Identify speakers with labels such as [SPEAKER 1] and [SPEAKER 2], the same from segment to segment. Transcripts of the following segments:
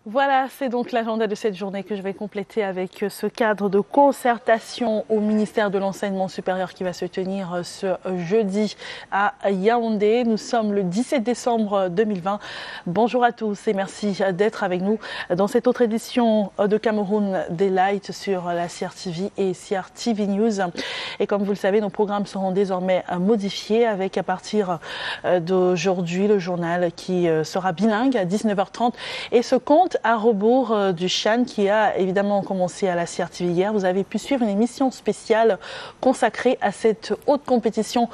[SPEAKER 1] Voilà, c'est donc l'agenda de cette journée que je vais compléter avec ce cadre de concertation au ministère de l'Enseignement supérieur qui va se tenir ce jeudi à Yaoundé. Nous sommes le 17 décembre 2020. Bonjour à tous et merci d'être avec nous dans cette autre édition de Cameroun Daylight sur la CRTV et CRTV News. Et comme vous le savez, nos programmes seront désormais modifiés avec à partir d'aujourd'hui le journal qui sera bilingue à 19h30 et ce compte à rebours du CHAN qui a évidemment commencé à la CRTV hier. Vous avez pu suivre une émission spéciale consacrée à cette haute compétition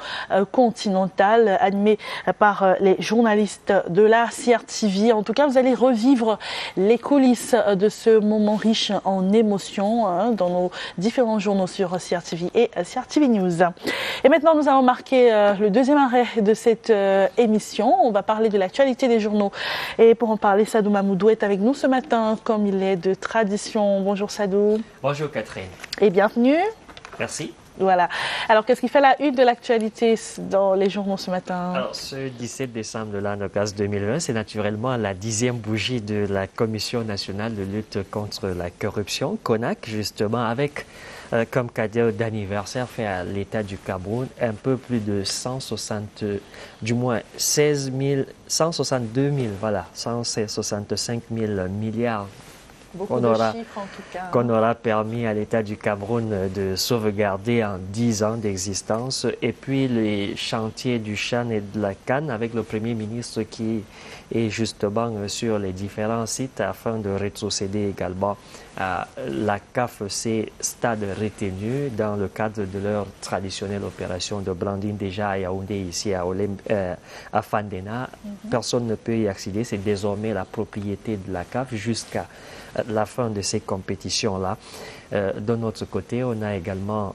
[SPEAKER 1] continentale animée par les journalistes de la CRTV. En tout cas, vous allez revivre les coulisses de ce moment riche en émotions dans nos différents journaux sur CRTV et CRTV News. Et maintenant, nous allons marquer le deuxième arrêt de cette émission. On va parler de l'actualité des journaux. Et pour en parler, Sadou Mamoudou est avec nous ce matin, comme il est de tradition. Bonjour Sadou.
[SPEAKER 2] Bonjour Catherine.
[SPEAKER 1] Et bienvenue.
[SPEAKER 2] Merci.
[SPEAKER 1] Voilà. Alors, qu'est-ce qui fait la une de l'actualité dans les journaux ce matin?
[SPEAKER 2] Alors, ce 17 décembre de l'an de grâce 2020, c'est naturellement la 10e bougie de la Commission nationale de lutte contre la corruption, CONAC, justement, avec comme cadeau d'anniversaire fait à l'État du Cameroun un peu plus de 162 000, voilà, 165 000 milliards
[SPEAKER 1] Beaucoup de chiffres, en tout cas.
[SPEAKER 2] Qu'on aura permis à l'État du Cameroun de sauvegarder en 10 ans d'existence. Et puis les chantiers du CHAN et de la CAN avec le Premier ministre qui est justement sur les différents sites afin de rétrocéder également à la CAF-C stade retenu dans le cadre de leur traditionnelle opération de branding déjà à Yaoundé, ici à Fandena. Personne ne peut y accéder, c'est désormais la propriété de la CAF jusqu'à la fin de ces compétitions-là. De notre côté, on a également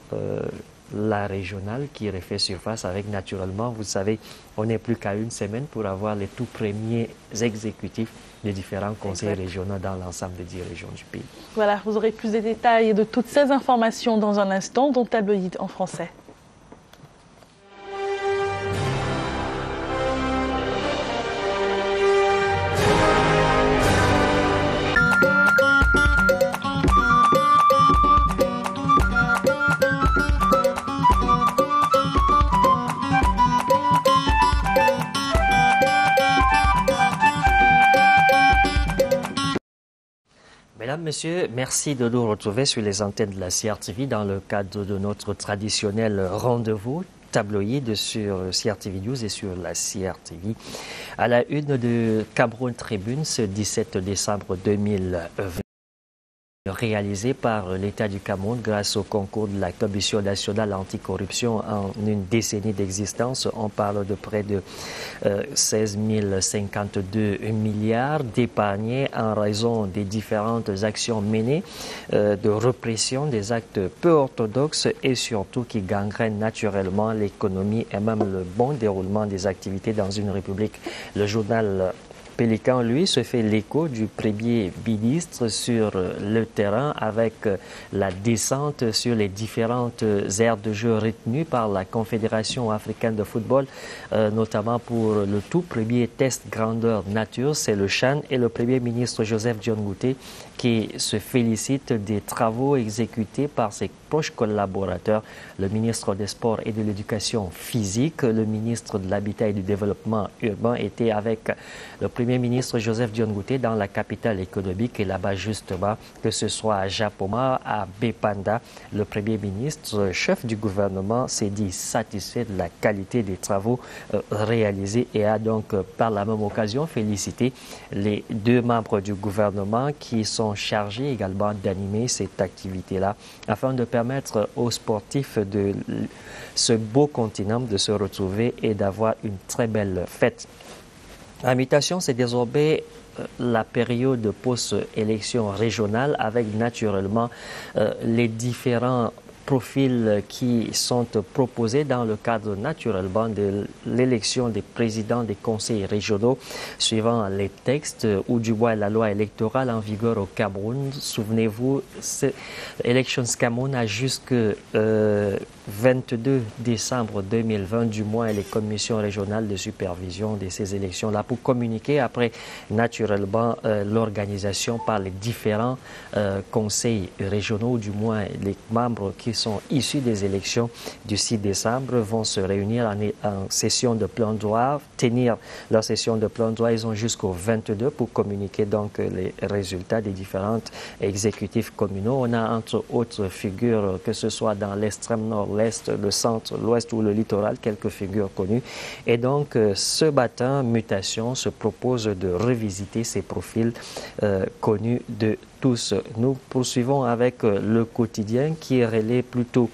[SPEAKER 2] la régionale qui refait surface avec naturellement, vous savez, on n'est plus qu'à une semaine pour avoir les tout premiers exécutifs des différents conseils régionaux dans l'ensemble des 10 régions du pays. Voilà,
[SPEAKER 1] vous aurez plus de détails de toutes ces informations dans un instant, dont Tabloïd en français.
[SPEAKER 2] Mesdames, Messieurs, merci de nous retrouver sur les antennes de la CRTV dans le cadre de notre traditionnel rendez-vous tabloïd sur CRTV News et sur la CRTV. À la une de Cameroun Tribune ce 17 décembre 2020. Réalisé par l'État du Cameroun grâce au concours de la Commission nationale anticorruption en une décennie d'existence. On parle de près de 16 052 milliards d'épargnés en raison des différentes actions menées de répression des actes peu orthodoxes et surtout qui gangrènent naturellement l'économie et même le bon déroulement des activités dans une république. Le journal Pélican, lui, se fait l'écho du Premier ministre sur le terrain avec la descente sur les différentes aires de jeu retenues par la Confédération africaine de football, notamment pour le tout premier test grandeur nature, c'est le CHAN, et le Premier ministre Joseph John Ngouté qui se félicite des travaux exécutés par ses proches collaborateurs, le ministre des Sports et de l'Éducation physique, le ministre de l'Habitat et du Développement urbain était avec le Premier ministre Joseph John Ngouté dans la capitale économique et là-bas justement, que ce soit à Japoma, à Bepanda, le Premier ministre, chef du gouvernement, s'est dit satisfait de la qualité des travaux réalisés et a donc par la même occasion félicité les deux membres du gouvernement qui sont chargés également d'animer cette activité-là afin de permettre aux sportifs de ce beau continent de se retrouver et d'avoir une très belle fête. La mutation, c'est désormais la période post-élection régionale avec naturellement les différents profils qui sont proposés dans le cadre naturellement de l'élection des présidents des conseils régionaux suivant les textes ou du moins la loi électorale en vigueur au Cameroun. Souvenez-vous, Elections Cameroun a jusque 22 décembre 2020, du moins les commissions régionales de supervision de ces élections-là pour communiquer après naturellement l'organisation par les différents conseils régionaux, du moins les membres qui sont issus des élections du 6 décembre vont se réunir en session de plein droit, tenir leur session de plein droit. Ils ont jusqu'au 22 pour communiquer donc les résultats des différents exécutifs communaux. On a entre autres figures, que ce soit dans l'extrême nord, l'Est, le centre, l'Ouest ou le littoral, quelques figures connues. Et donc, ce matin, Mutation se propose de revisiter ces profils connus de tous. Nous poursuivons avec le quotidien qui relaie plutôt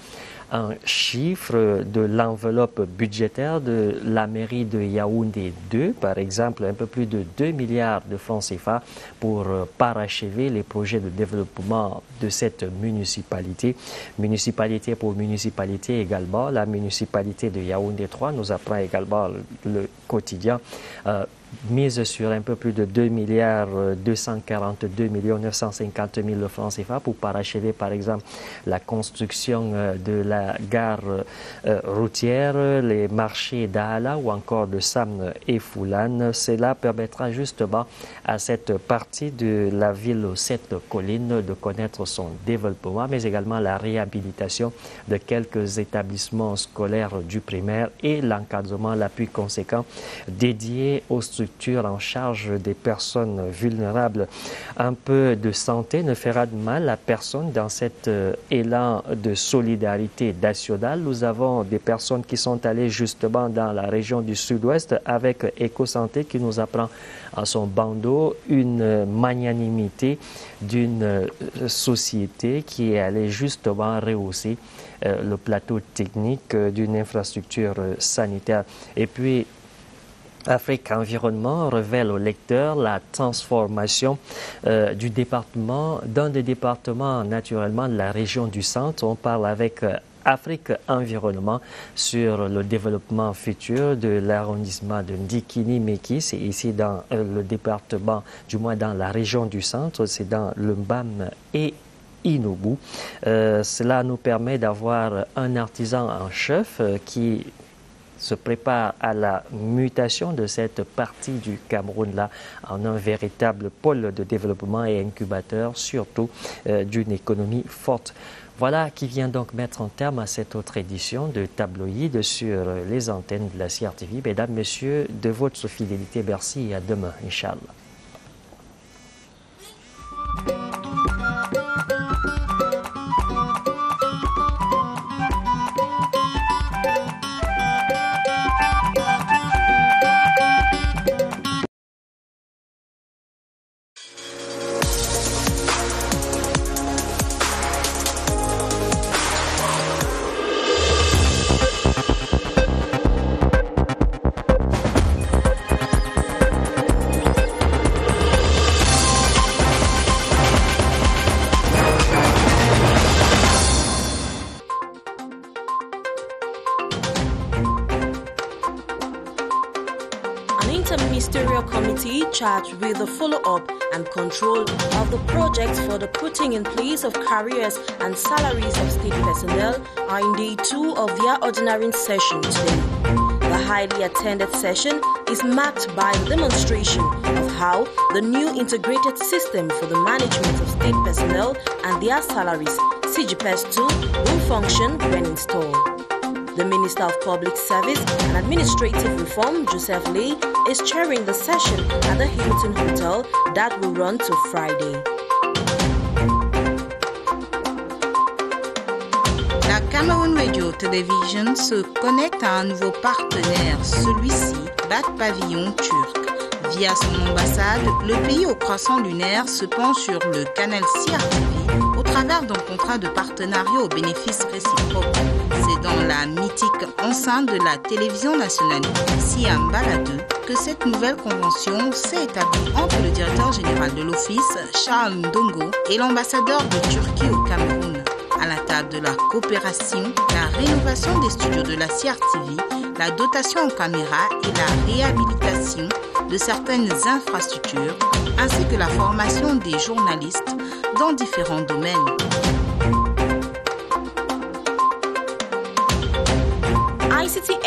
[SPEAKER 2] un chiffre de l'enveloppe budgétaire de la mairie de Yaoundé 2, par exemple, un peu plus de 2 milliards de francs CFA pour parachever les projets de développement de cette municipalité. Municipalité pour municipalité également. La municipalité de Yaoundé 3 nous apprend également le quotidien. Mise sur un peu plus de 2 milliards 242 950 000 francs CFA pour parachever par exemple la construction de la gare routière, les marchés d'Aala ou encore de Sam et Foulane. Cela permettra justement à cette partie de la ville aux 7 collines de connaître son développement, mais également la réhabilitation de quelques établissements scolaires du primaire et l'encadrement, l'appui conséquent dédié aux structures en charge des personnes vulnérables. Un peu de santé ne fera de mal à personne dans cet élan de solidarité nationale. Nous avons des personnes qui sont allées justement dans la région du sud-ouest avec EcoSanté qui nous apprend à son bandeau une magnanimité d'une société qui est allée justement rehausser le plateau technique d'une infrastructure sanitaire. Et puis, Afrique Environnement révèle au lecteur la transformation d'un des départements naturellement de la région du centre. On parle avec Afrique Environnement sur le développement futur de l'arrondissement de Ndikini-Meki. C'est ici dans le département, du moins dans la région du centre, c'est dans le Mbam et Inoubou. Cela nous permet d'avoir un artisan en chef qui se prépare à la mutation de cette partie du Cameroun-là en un véritable pôle de développement et incubateur, surtout d'une économie forte. Voilà qui vient donc mettre un terme à cette autre édition de Tabloïd sur les antennes de la CRTV. Mesdames, Messieurs, de votre fidélité, merci et à demain, Inch'Allah.
[SPEAKER 3] Interministerial committee charged with the follow-up and control of the projects for the putting in place of careers and salaries of state personnel are in day 2 of their ordinary session today. The highly attended session is marked by the demonstration of how the new integrated system for the management of state personnel and their salaries, CGPES2, will function when installed. The Minister of Public Service and Administrative Reform, Joseph Lee, is chairing the session at the Hilton Hotel that will run till Friday.
[SPEAKER 4] La Cameroun Radio Télévision se connecte à un nouveau partenaire, celui-ci, Bat Pavillon Turc. Via son ambassade, le pays au croissant lunaire se penche sur le canal CRTV au travers d'un contrat de partenariat au bénéfice réciproque. C'est dans la mythique enceinte de la télévision nationale, ici à Mbala2, que cette nouvelle convention s'est établie entre le directeur général de l'office, Charles Ndongo, et l'ambassadeur de Turquie au Cameroun. À la table de la coopération, la rénovation des studios de la CRTV, la dotation en caméras et la réhabilitation de certaines infrastructures, ainsi que la formation des journalistes dans différents domaines.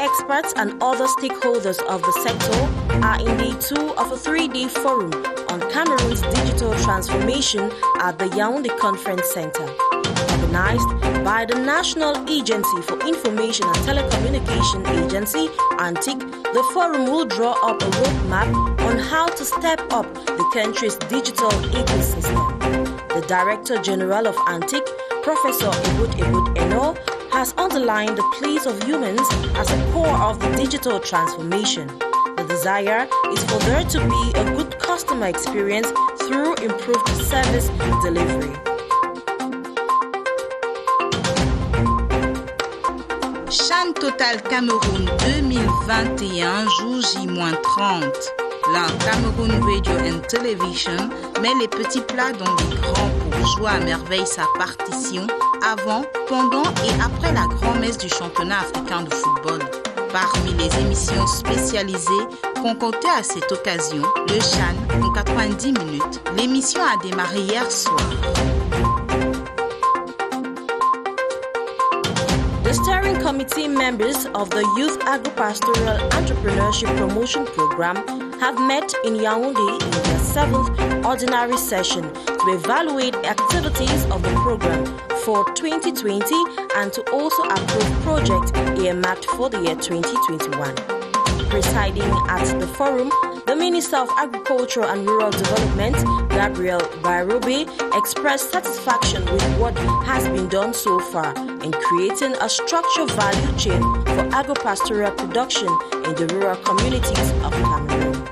[SPEAKER 3] experts and other stakeholders of the sector are in day 2 of a 3-day forum on Cameroon's digital transformation at the Yaoundé Conference Center. Organized by the National Agency for Information and Telecommunication Agency, ANTIC, the forum will draw up a roadmap on how to step up the country's digital ecosystem. The Director General of ANTIC, Professor Ebut Eno, has underlined the place of humans as a core of the digital transformation. The desire is for there to be a good customer experience through improved service delivery.
[SPEAKER 4] CHAN Total Cameroun 2021, jour J-30. La Cameroun Radio and Television met les petits plats dans les grands pour jouer à merveille sa partition avant, pendant et après la grand-messe du championnat africain de football. Parmi les émissions spécialisées concoctées à cette occasion, le CHAN en 90 minutes. L'émission a démarré hier soir.
[SPEAKER 3] The steering committee members of the Youth Agro-Pastoral Entrepreneurship Promotion Program have met in Yaoundé in their 7th ordinary session to evaluate activities of the program for 2020 and to also approve projects earmarked for the year 2021. Presiding at the forum, the Minister of Agriculture and Rural Development, Gabriel Bairobe, expressed satisfaction with what has been done so far in creating a structured value chain for agro-pastoral production in the rural communities of Cameroon.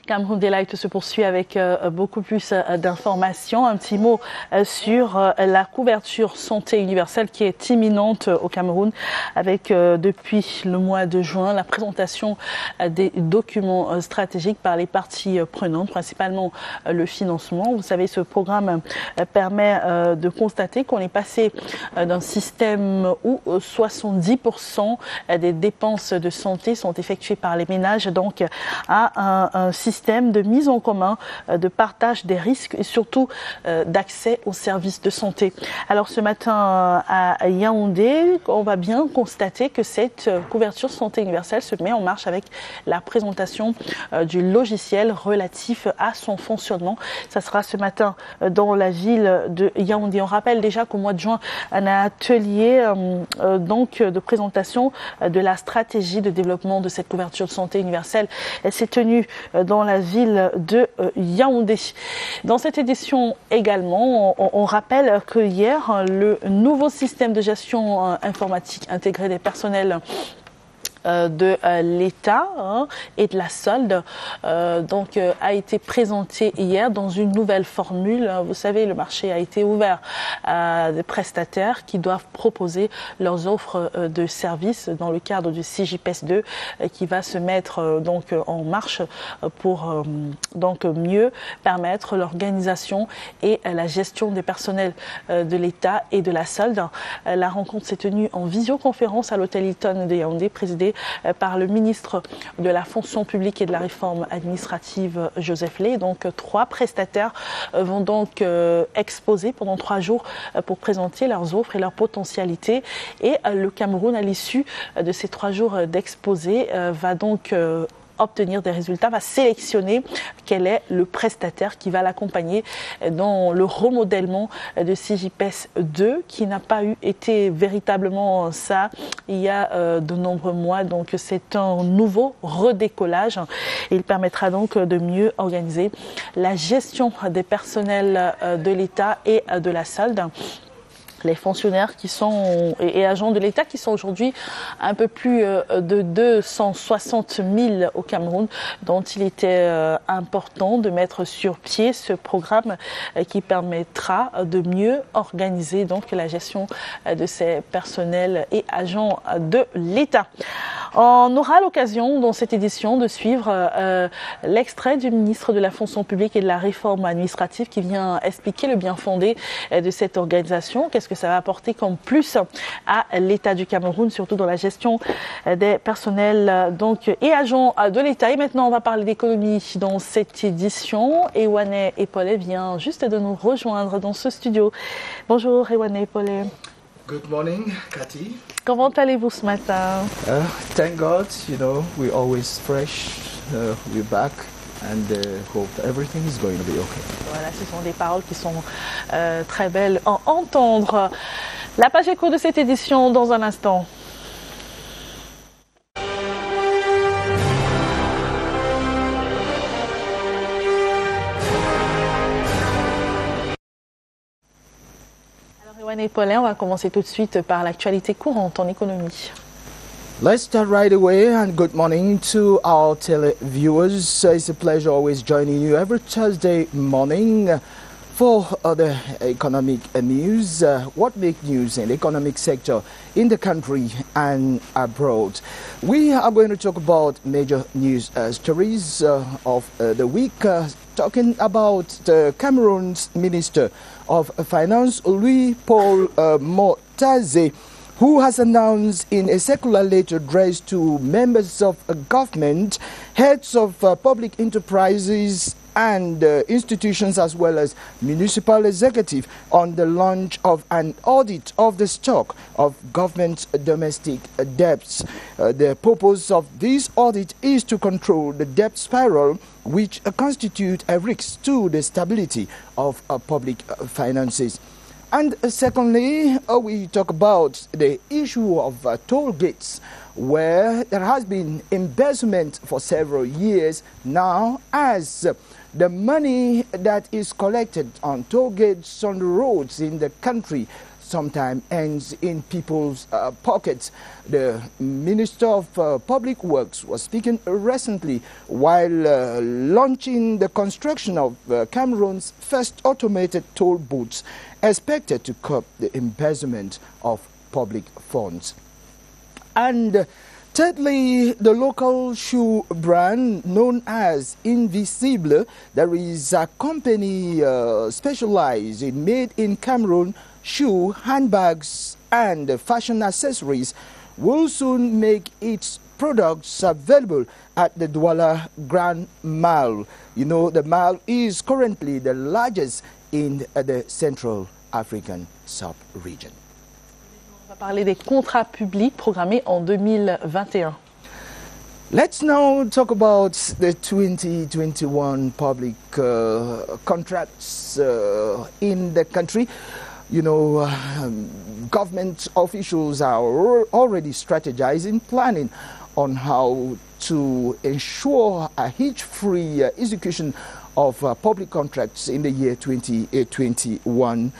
[SPEAKER 1] Cameroun Delight se poursuit avec beaucoup plus d'informations. Un petit mot sur la couverture santé universelle qui est imminente au Cameroun avec depuis le mois de juin la présentation des documents stratégiques par les parties prenantes, principalement le financement. Vous savez, ce programme permet de constater qu'on est passé d'un système où 70% des dépenses de santé sont effectuées par les ménages, donc à un système de mise en commun, de partage des risques et surtout d'accès aux services de santé. Alors ce matin à Yaoundé, on va bien constater que cette couverture santé universelle se met en marche avec la présentation du logiciel relatif à son fonctionnement. Ça sera ce matin dans la ville de Yaoundé. On rappelle déjà qu'au mois de juin, un atelier donc de présentation de la stratégie de développement de cette couverture de santé universelle s'est tenu dans la ville de Yaoundé. Dans cette édition également, on rappelle que hier, le nouveau système de gestion informatique intégré des personnels de l'État et de la solde a été présenté hier dans une nouvelle formule. Vous savez, le marché a été ouvert à des prestataires qui doivent proposer leurs offres de services dans le cadre du CJPS 2 qui va se mettre en marche pour mieux permettre l'organisation et la gestion des personnels de l'État et de la solde. La rencontre s'est tenue en visioconférence à l'hôtel Hilton de Yaoundé, présidée par le ministre de la fonction publique et de la réforme administrative, Joseph Lay. Donc 3 prestataires vont donc exposer pendant 3 jours pour présenter leurs offres et leurs potentialités. Et le Cameroun, à l'issue de ces 3 jours d'exposé, va donc obtenir des résultats, va sélectionner quel est le prestataire qui va l'accompagner dans le remodèlement de CJPS 2 qui n'a pas été véritablement ça il y a de nombreux mois. Donc c'est un nouveau redécollage. Il permettra donc de mieux organiser la gestion des personnels de l'État et de la solde. Les fonctionnaires qui sont et agents de l'État qui sont aujourd'hui un peu plus de 260 000 au Cameroun, dont il était important de mettre sur pied ce programme qui permettra de mieux organiser donc la gestion de ces personnels et agents de l'État. On aura l'occasion dans cette édition de suivre l'extrait du ministre de la fonction publique et de la réforme administrative qui vient expliquer le bien fondé de cette organisation. Qu'est-ce que ça va apporter comme plus à l'État du Cameroun, surtout dans la gestion des personnels et agents de l'État. Et maintenant, on va parler d'économie dans cette édition. Ewane Epole vient juste de nous rejoindre dans ce studio. Bonjour Ewane Epole.
[SPEAKER 5] Good morning, Cathy.
[SPEAKER 1] Comment allez-vous ce matin?
[SPEAKER 5] Thank God, we're always fresh. We're back and hope everything is going to be okay.
[SPEAKER 1] Voilà, ce sont des paroles qui sont très belles à entendre. La page écho de cette édition dans un instant. Paulin, on va commencer tout de suite par l'actualité courante en économie.
[SPEAKER 5] Let's start right away and good morning to our televiewers. It's a pleasure always joining you every Thursday morning for the economic news. What makes news in the economic sector in the country and abroad? We are going to talk about major news stories of the week. Talking about the Cameroon's Minister of Finance, Louis-Paul Motaze, who has announced in a circular letter addressed to members of government, heads of public enterprises and institutions as well as municipal executive on the launch of an audit of the stock of government domestic debts. The purpose of this audit is to control the debt spiral, which constitute a risk to the stability of public finances. And secondly, we talk about the issue of toll gates, where there has been embezzlement for several years now, as the money that is collected on toll gates on the roads in the country sometimes ends in people's pockets. The Minister of Public Works was speaking recently while launching the construction of Cameroon's first automated toll booths, expected to curb the embezzlement of public funds. And thirdly, the local shoe brand known as Invisible, there is a company specialized in made in Cameroon shoe, handbags and fashion accessories, will soon make its products available at the Douala Grand Mall. You know, the mall is currently the largest in the Central African sub-region.
[SPEAKER 1] On va parler des contrats publics programmés en 2021.
[SPEAKER 5] Let's now talk about the 2021 public contracts in the country. You know, government officials are already strategizing, planning on how to ensure a hitch-free execution of public contracts in the year 2021.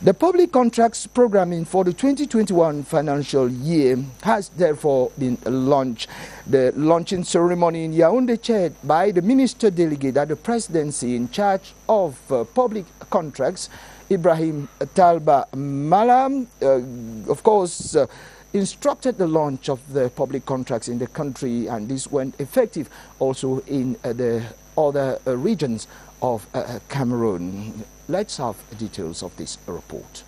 [SPEAKER 5] The public contracts programming for the 2021 financial year has therefore been launched. The launching ceremony in Yaoundé, chaired by the Minister Delegate at the Presidency in charge of public contracts, Ibrahim Talba Malam, of course, instructed the launch of the public contracts in the country, and this went effective also in the other regions of Cameroon. Let's have details of this report.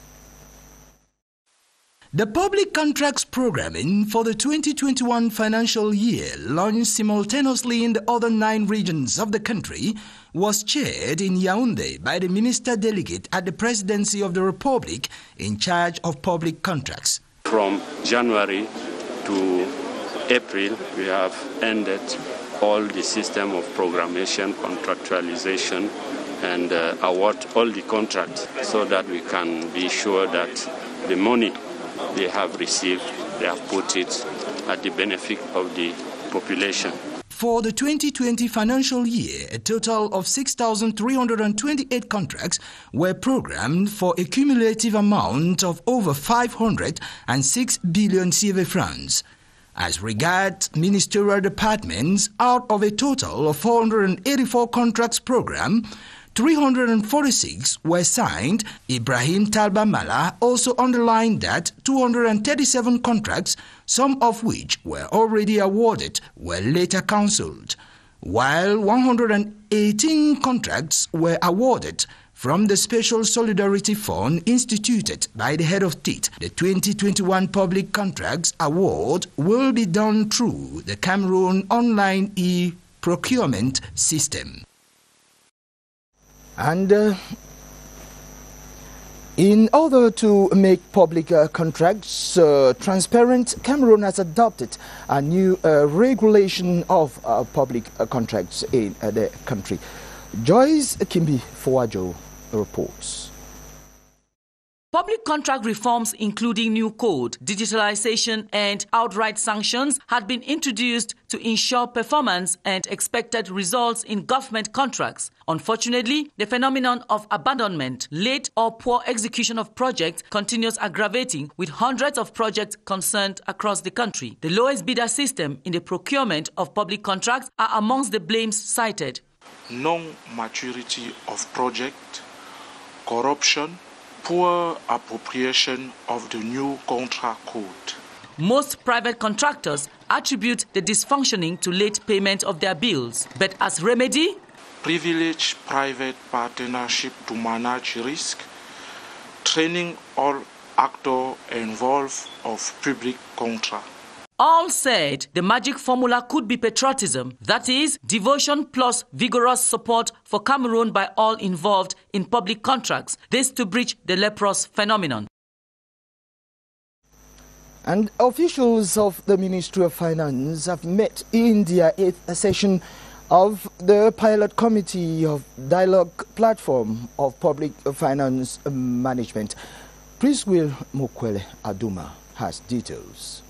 [SPEAKER 5] The public contracts programming for the 2021 financial year, launched simultaneously in the other 9 regions of the country, was chaired in Yaoundé by the Minister Delegate at the Presidency of the Republic in charge of public contracts.
[SPEAKER 6] From January to April, we have ended all the system of programmation, contractualization, and award all the contracts so that we can be sure that the money they have received, they have put it at the benefit of the population. For the 2020 financial year, a total of 6,328 contracts were programmed for a cumulative amount of over 506 billion CFA francs. As regards ministerial departments, out of a total of 484 contracts programmed,
[SPEAKER 7] 346 were signed. Ibrahim Talba Mala also underlined that 237 contracts, some of which were already awarded, were later cancelled, while 118 contracts were awarded from the Special Solidarity Fund instituted by the head of state. The 2021 Public Contracts Award will be done through the Cameroon online e-procurement system.
[SPEAKER 5] And in order to make public contracts transparent, Cameroon has adopted a new regulation of public contracts in the country. Joyce Kimbi Fuajo reports.
[SPEAKER 8] Public contract reforms, including new code, digitalization and outright sanctions, had been introduced to ensure performance and expected results in government contracts. Unfortunately, the phenomenon of abandonment, late or poor execution of projects continues aggravating, with hundreds of projects concerned across the country. The lowest bidder system in the procurement of public contracts are amongst the blames cited.
[SPEAKER 9] Non-maturity of project, corruption, poor appropriation of the new contract code.
[SPEAKER 8] Most private contractors attribute the dysfunctioning to late payment of their bills. But as remedy,
[SPEAKER 9] privileged private partnership to manage risk, training all actors involved of public contract.
[SPEAKER 8] All said the magic formula could be patriotism, that is, devotion plus vigorous support for Cameroon by all involved in public contracts, this to breach the leprous phenomenon.
[SPEAKER 5] And officials of the Ministry of Finance have met in their 8th session of the Pilot Committee of Dialogue Platform of Public Finance Management. Priswil Mokwele Aduma has details.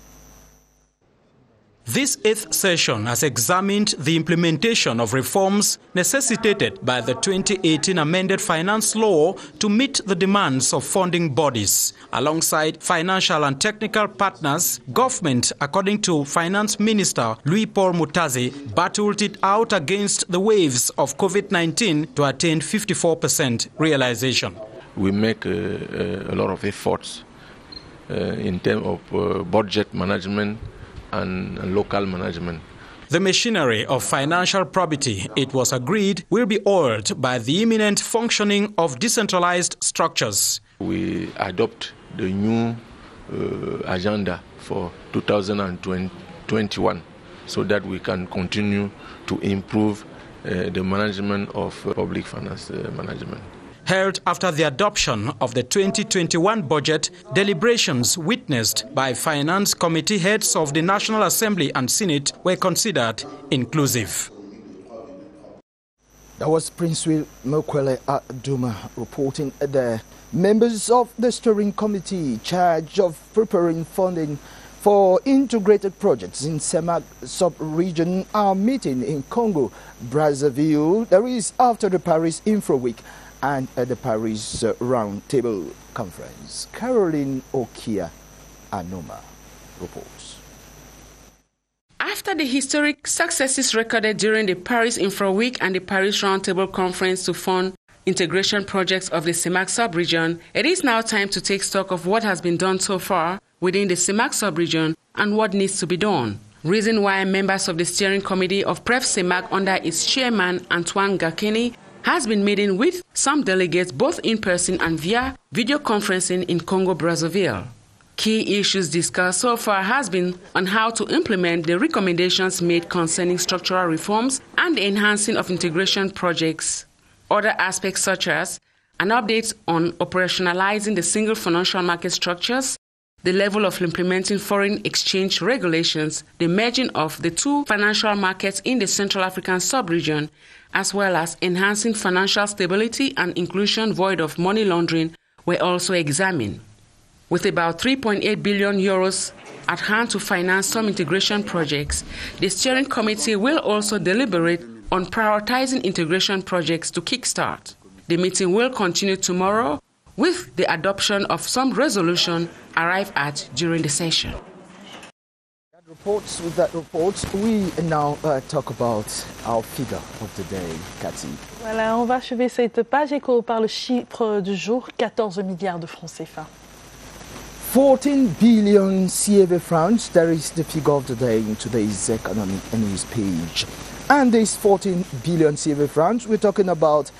[SPEAKER 10] This 8th session has examined the implementation of reforms necessitated by the 2018 amended finance law to meet the demands of funding bodies. Alongside financial and technical partners, government, according to Finance Minister Louis-Paul Mutaze, battled it out against the waves of COVID-19 to attain 54% realization.
[SPEAKER 11] We make a lot of efforts in terms of budget management and local management.
[SPEAKER 10] The machinery of financial probity, it was agreed, will be oiled by the imminent functioning of decentralized structures.
[SPEAKER 11] We adopt the new agenda for 2021 so that we can continue to improve the management of public finance management.
[SPEAKER 10] Held after the adoption of the 2021 budget, deliberations witnessed by Finance Committee heads of the National Assembly and Senate were considered inclusive.
[SPEAKER 5] That was Priswil Mokwele Aduma reporting there. Members of the steering committee charged of preparing funding for integrated projects in CEMAC sub-region are meeting in Congo, Brazzaville. That is after the Paris Infra Week and at the Paris Roundtable Conference. Caroline Okia Anoma reports.
[SPEAKER 12] After the historic successes recorded during the Paris Infra Week and the Paris Roundtable Conference to fund integration projects of the CEMAC sub-region, it is now time to take stock of what has been done so far within the CEMAC sub-region and what needs to be done. Reason why members of the steering committee of PRESSE CEMAC under its chairman Antoine Gakeni has been meeting with some delegates both in person and via video conferencing in Congo, Brazzaville. Key issues discussed so far has been on how to implement the recommendations made concerning structural reforms and the enhancing of integration projects. Other aspects such as an update on operationalizing the single financial market structures, the level of implementing foreign exchange regulations, the merging of the two financial markets in the Central African sub-region, as well as enhancing financial stability and inclusion void of money laundering were also examined. With about 3.8 billion euros at hand to finance some integration projects, the steering committee will also deliberate on prioritizing integration projects to kickstart. The meeting will continue tomorrow with the adoption of some resolution arrived at during the session.
[SPEAKER 5] With that report, we now talk about our figure of the day, Kati.
[SPEAKER 1] Voilà, on va achever cette page éco par le chiffre du jour, 14 milliards de francs CFA.
[SPEAKER 5] 14 billion CFA francs, that is the figure of the day in today's economic news page. And this 14 billion CFA francs, we're talking about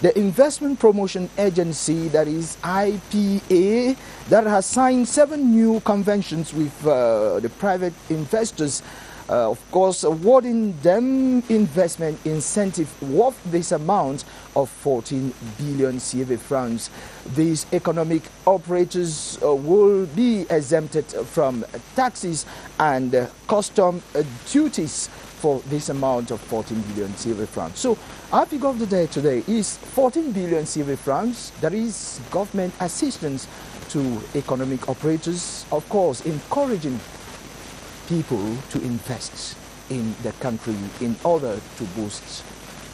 [SPEAKER 5] the Investment Promotion Agency, that is IPA, that has signed 7 new conventions with the private investors, of course, awarding them investment incentive worth this amount of 14 billion CFA francs. These economic operators will be exempted from taxes and custom duties for this amount of 14 billion CFA francs. So our figure of the day today is 14 billion CFA francs. That is government assistance to economic operators, of course, encouraging people to invest in the country in order to boost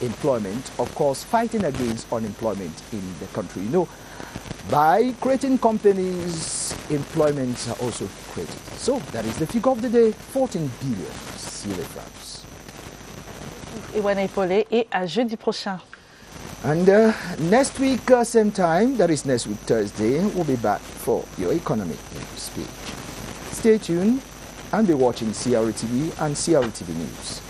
[SPEAKER 5] employment, of course, fighting against unemployment in the country. You know, by creating companies, employments are also created. So that is the figure of the day, 14 billion CFA francs.
[SPEAKER 1] Ewana Epole, et à jeudi prochain.
[SPEAKER 5] And next week, same time, that is next week Thursday, we'll be back for your economic news page. Stay tuned and be watching CRTV and CRTV News.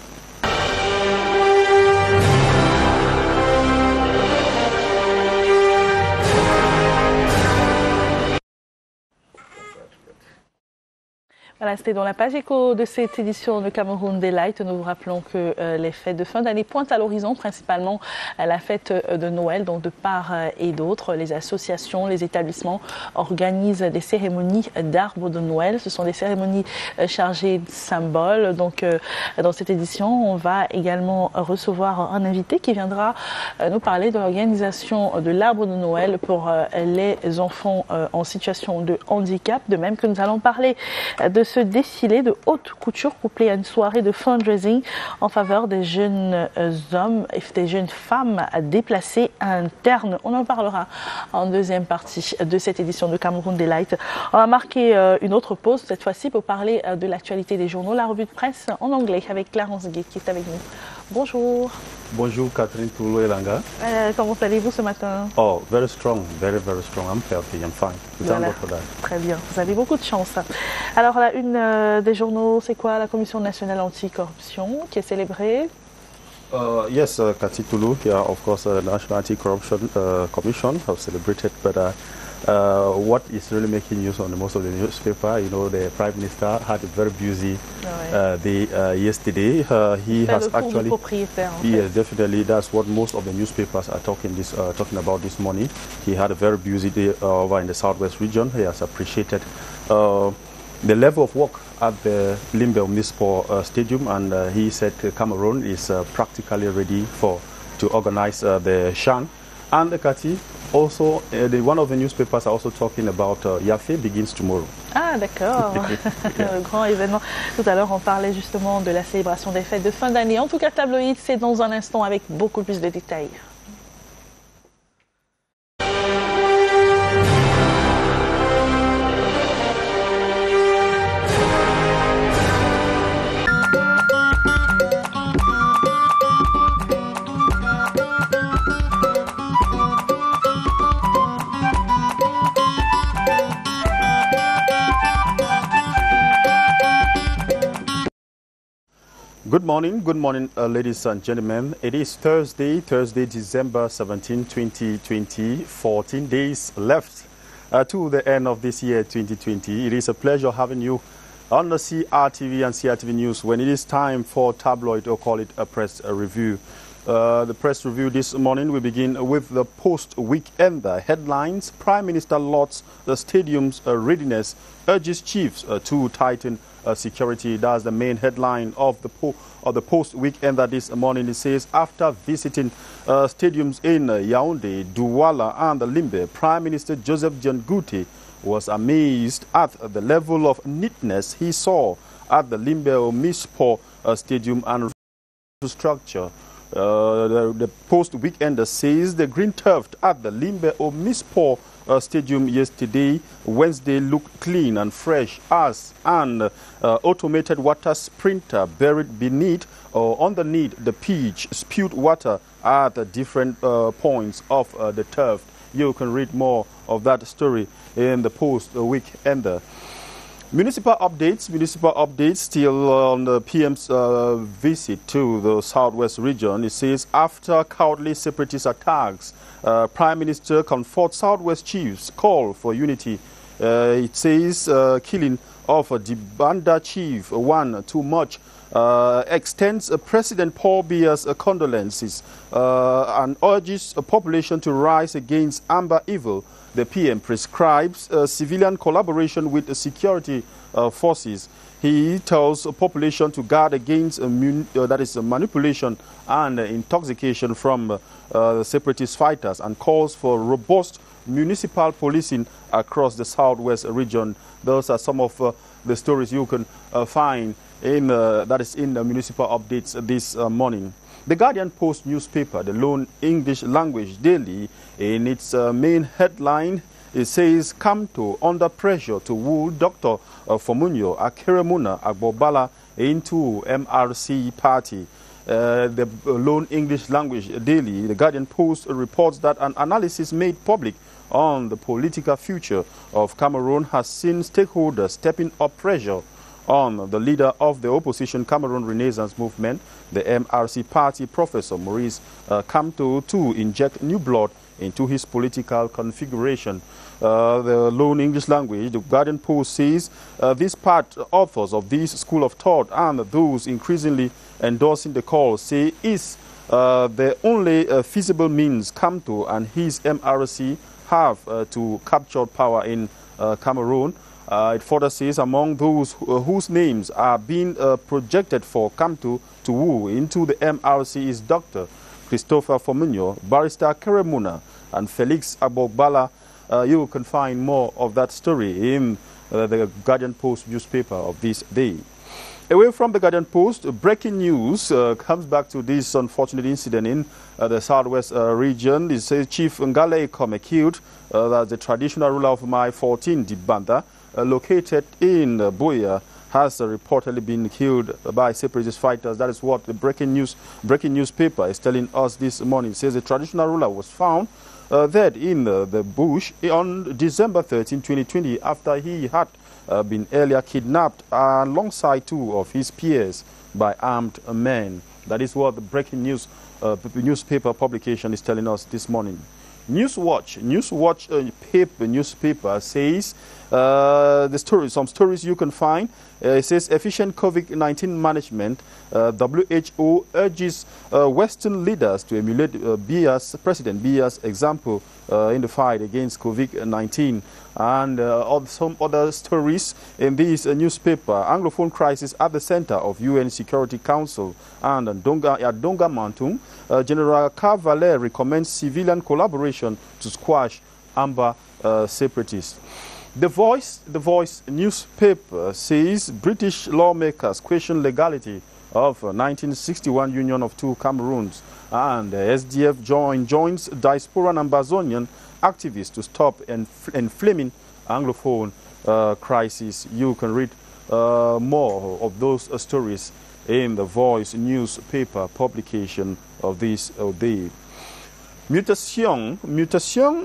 [SPEAKER 1] Voilà, c'était dans la page éco de cette édition de Cameroun Daylight. Nous vous rappelons que les fêtes de fin d'année pointent à l'horizon, principalement la fête de Noël, donc de part et d'autre. Les associations, les établissements organisent des cérémonies d'arbres de Noël. Ce sont des cérémonies chargées de symboles. Donc, dans cette édition, on va également recevoir un invité qui viendra nous parler de l'organisation de l'arbre de Noël pour les enfants en situation de handicap. De même que nous allons parler de ce défilé de haute couture couplé à une soirée de fundraising en faveur des jeunes hommes et des jeunes femmes déplacées internes. On en parlera en deuxième partie de cette édition de Cameroun Daylight. On va marquer une autre pause, cette fois-ci pour parler de l'actualité des journaux, la revue de presse en anglais avec Clarence Guy qui est avec nous. Bonjour.
[SPEAKER 13] Bonjour Catherine Toulo-Elanga.
[SPEAKER 1] Comment allez-vous ce matin?
[SPEAKER 13] Oh, very strong, very strong. I'm healthy, I'm fine.
[SPEAKER 1] Voilà. Très bien, vous avez beaucoup de chance. Alors la une des journaux, c'est quoi? La Commission nationale anticorruption qui est célébrée.
[SPEAKER 13] Yes, Cathy Toulou here, of course, the National Anti-Corruption Commission have celebrated, but what is really making news on most of the newspaper, you know, the Prime Minister had a very busy day yesterday. He has actually, yes, definitely, that's what most of the newspapers are talking about this morning. He had a very busy day over in the Southwest region. He has appreciated the level of work at the Limbe Municipal Stadium, and he said Cameroon is practically ready to organize the Shan. And Cathy, also, one of the newspapers are also talking about Yafé begins tomorrow.
[SPEAKER 1] Ah d'accord, le grand événement. Tout à l'heure, on parlait justement de la célébration des fêtes de fin d'année. En tout cas, Tabloïd, c'est dans un instant avec beaucoup plus de détails.
[SPEAKER 13] Good morning, ladies and gentlemen. It is Thursday, December 17, 2020, 14 days left to the end of this year, 2020. It is a pleasure having you on the CRTV and CRTV News when it is time for tabloid, or call it a press review. The press review this morning, we begin with the post-weekender headlines. Prime Minister lauds the stadium's readiness, urges chiefs to tighten security. That's the main headline of the post-weekender this morning. It says, after visiting stadiums in Yaoundé, Douala and Limbe, Prime Minister Joseph John Gute was amazed at the level of neatness he saw at the Limbe Municipal Stadium and infrastructure The Post-Weekender says the green turf at the Limbe Omnisport Stadium yesterday, Wednesday, looked clean and fresh as an automated water sprinter buried beneath or underneath the pitch spewed water at the different points of the turf. You can read more of that story in the Post-Weekender. Municipal updates still on the PM's visit to the southwest region. It says after cowardly separatist attacks, Prime Minister comforts southwest chiefs, call for unity. It says killing of a Dibanda chief, one too much, extends President Paul Biya's condolences and urges a population to rise against amber evil. The PM prescribes civilian collaboration with the security forces. He tells the population to guard against manipulation and intoxication from separatist fighters and calls for robust municipal policing across the southwest region. Those are some of the stories you can find in the municipal updates this morning. The Guardian Post newspaper, the lone English language daily, in its main headline, it says, Kamto under pressure to woo Dr. Fomunyo Akeremuna Agbobala into MRC party. The lone English language daily, the Guardian Post, reports that an analysis made public on the political future of Cameroon has seen stakeholders stepping up pressure on the leader of the opposition Cameroon Renaissance Movement, the MRC party, Professor Maurice Kamto, to inject new blood into his political configuration. The lone English language, the Guardian Post says, these part authors of this school of thought and those increasingly endorsing the call say is the only feasible means Kamto and his MRC have to capture power in Cameroon. It further says among those whose names are being projected for Kamto to woo into the MRC is Dr. Christopher Fomunyo, Barrister Keremuna, and Felix Agbogbala. You can find more of that story in the Guardian Post newspaper of this day. Away from the Guardian Post, breaking news comes back to this unfortunate incident in the southwest region. It says Chief Ngale Kome killed, that's the traditional ruler of Mai 14, Dibanda, located in Boya, has reportedly been killed by separatist fighters. That is what the breaking newspaper is telling us this morning. It says the traditional ruler was found dead in the bush on December 13, 2020, after he had been earlier kidnapped alongside two of his peers by armed men. That is what the breaking news newspaper publication is telling us this morning. Newswatch newspaper says some stories you can find. It says efficient COVID-19 management. WHO urges Western leaders to emulate President Biya's example in the fight against COVID-19. And some other stories in this newspaper. Anglophone crisis at the center of UN Security Council. And at Donga Mantung, General Cavalier recommends civilian collaboration to squash amber separatists. The Voice newspaper says British lawmakers question legality of 1961 union of two Cameroons, and SDF joins diaspora and Ambazonian activists to stop inflaming Anglophone crisis. You can read more of those stories in the Voice newspaper publication of this day. Mutation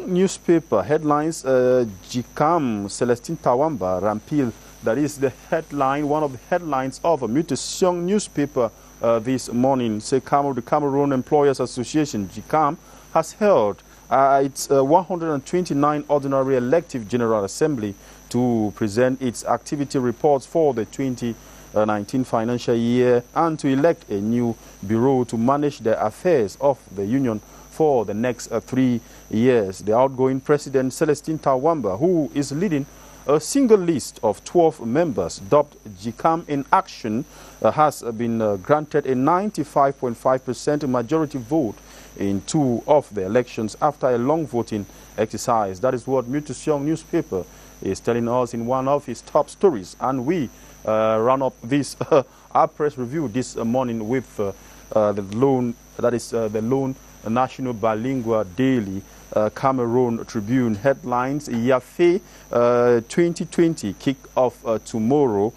[SPEAKER 13] newspaper headlines Jikam Celestine Tawamba Rampil. That is the headline, one of the headlines of a Mutation newspaper this morning. Say the Cameroon Employers Association, Jikam, has held its 129 ordinary elective General Assembly to present its activity reports for the 2019 financial year and to elect a new bureau to manage the affairs of the union for the next 3 years. The outgoing president, Celestine Tawamba, who is leading a single list of 12 members dubbed GCAM in Action, has been granted a 95.5% majority vote in 2 of the elections after a long voting exercise. That is what Mutation newspaper is telling us in one of his top stories. And we run up this our press review this morning with the lone national bilingual daily Cameroon Tribune headlines. Yafe 2020 kick off tomorrow.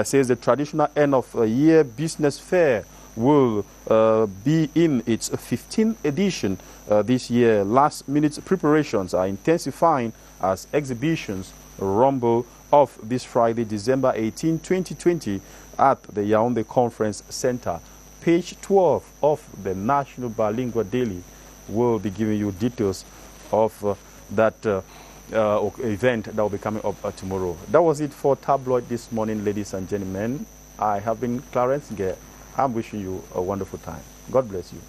[SPEAKER 13] Says the traditional end of year business fair will be in its 15th edition this year. Last minute preparations are intensifying as exhibitions rumble off this Friday, December 18, 2020 at the Yaoundé Conference Center. Page 12 of the National Bilingual Daily will be giving you details of that event that will be coming up tomorrow. That was it for Tabloid this morning, ladies and gentlemen. I have been Clarence Gere. I'm wishing you a wonderful time. God bless you.